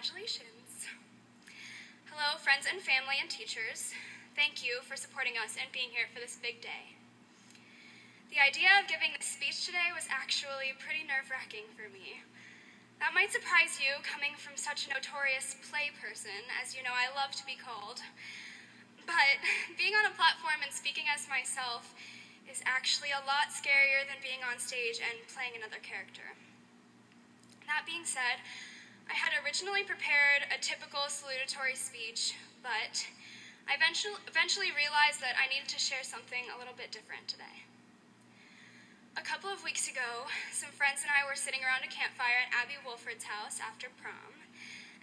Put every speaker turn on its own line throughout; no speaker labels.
Congratulations. Hello, friends and family and teachers. Thank you for supporting us and being here for this big day. The idea of giving this speech today was actually pretty nerve-wracking for me. That might surprise you, coming from such a notorious play person, as you know I love to be called. But being on a platform and speaking as myself is actually a lot scarier than being on stage and playing another character. That being said, I had originally prepared a typical salutatory speech, but I eventually realized that I needed to share something a little bit different today. A couple of weeks ago, some friends and I were sitting around a campfire at Abby Wolford's house after prom,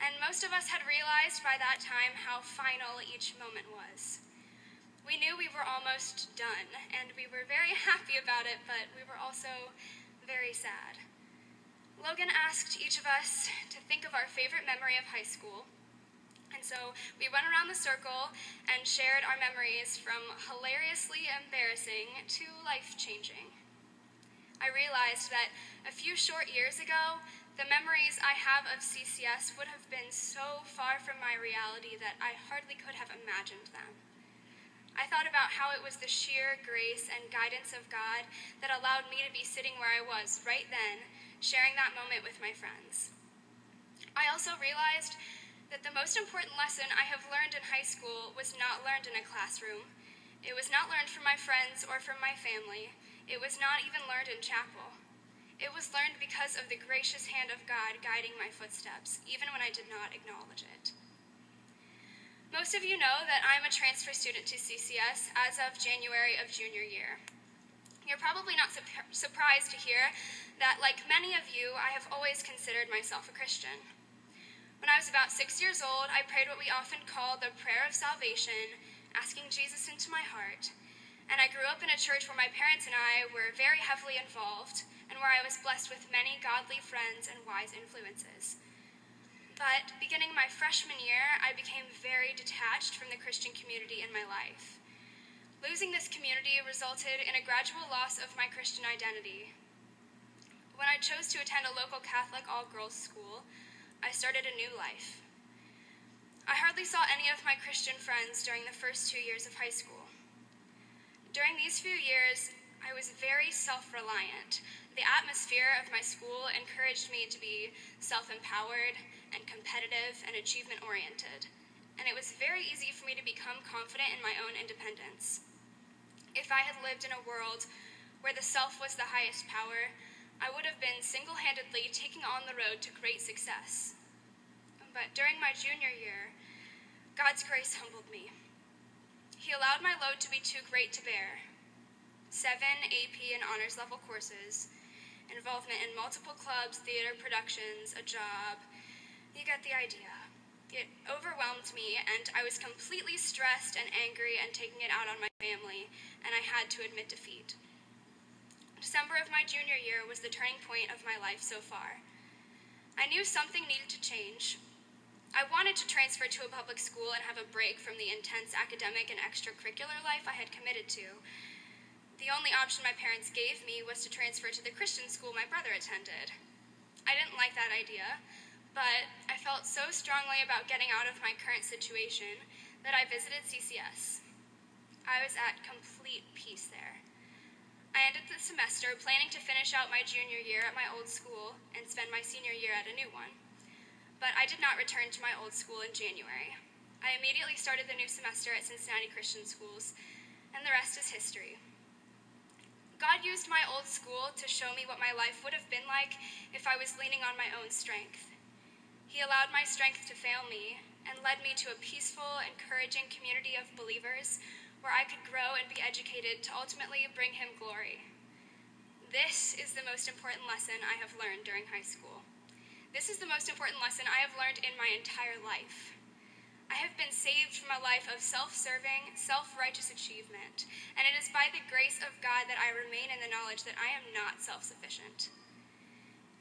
and most of us had realized by that time how final each moment was. We knew we were almost done, and we were very happy about it, but we were also very sad. Logan asked each of us to think of our favorite memory of high school, and so we went around the circle and shared our memories from hilariously embarrassing to life-changing. I realized that a few short years ago, the memories I have of CCS would have been so far from my reality that I hardly could have imagined them. I thought about how it was the sheer grace and guidance of God that allowed me to be sitting where I was right then, sharing that moment with my friends. I also realized that the most important lesson I have learned in high school was not learned in a classroom. It was not learned from my friends or from my family. It was not even learned in chapel. It was learned because of the gracious hand of God guiding my footsteps, even when I did not acknowledge it. Most of you know that I'm a transfer student to CCS as of January of junior year. You're probably not surprised to hear that, like many of you, I have always considered myself a Christian. When I was about 6 years old, I prayed what we often call the prayer of salvation, asking Jesus into my heart. And I grew up in a church where my parents and I were very heavily involved, and where I was blessed with many godly friends and wise influences. But beginning my freshman year, I became very detached from the Christian community in my life. Losing this community resulted in a gradual loss of my Christian identity. When I chose to attend a local Catholic all-girls school, I started a new life. I hardly saw any of my Christian friends during the first 2 years of high school. During these few years, I was very self-reliant. The atmosphere of my school encouraged me to be self-empowered and competitive and achievement-oriented, and it was very easy for me to become confident in my own independence. If I had lived in a world where the self was the highest power, I would have been single-handedly taking on the road to great success. But during my junior year, God's grace humbled me. He allowed my load to be too great to bear. 7 AP and honors level courses, involvement in multiple clubs, theater productions, a job. You get the idea. It overwhelmed me, and I was completely stressed and angry and taking it out on my family, and I had to admit defeat. December of my junior year was the turning point of my life so far. I knew something needed to change. I wanted to transfer to a public school and have a break from the intense academic and extracurricular life I had committed to. The only option my parents gave me was to transfer to the Christian school my brother attended. I didn't like that idea, but I felt so strongly about getting out of my current situation that I visited CCS. I was at complete peace there. I ended the semester planning to finish out my junior year at my old school and spend my senior year at a new one. But I did not return to my old school in January. I immediately started the new semester at Cincinnati Christian schools, and the rest is history. God used my old school to show me what my life would have been like if I was leaning on my own strength. He allowed my strength to fail me and led me to a peaceful, encouraging community of believers where I could grow and be educated to ultimately bring him glory. This is the most important lesson I have learned during high school. This is the most important lesson I have learned in my entire life. I have been saved from a life of self-serving, self-righteous achievement, and it is by the grace of God that I remain in the knowledge that I am not self-sufficient.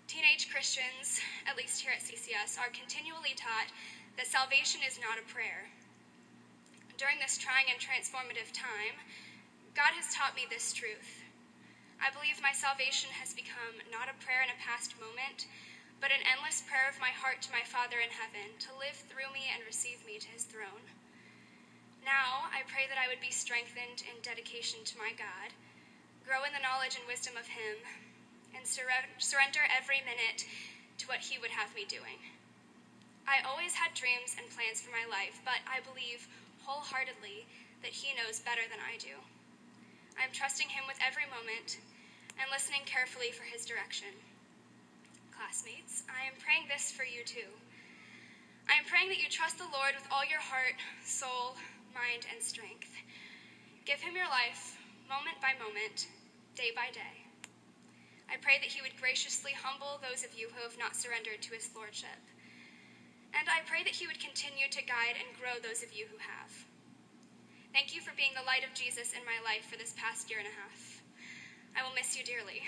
Teenage Christians, at least here at CCS, are continually taught that salvation is not a prayer. During this trying and transformative time, God has taught me this truth. I believe my salvation has become not a prayer in a past moment, but an endless prayer of my heart to my Father in heaven to live through me and receive me to his throne. Now I pray that I would be strengthened in dedication to my God, grow in the knowledge and wisdom of him, and surrender every minute to what he would have me doing. I always had dreams and plans for my life, but I believe wholeheartedly that he knows better than I do. I am trusting him with every moment and listening carefully for his direction. Classmates, I am praying this for you too. I am praying that you trust the Lord with all your heart, soul, mind, and strength. Give him your life, moment by moment, day by day. I pray that he would graciously humble those of you who have not surrendered to his lordship. And I pray that he would continue to guide and grow those of you who have. Thank you for being the light of Jesus in my life for this past year and a half. I will miss you dearly.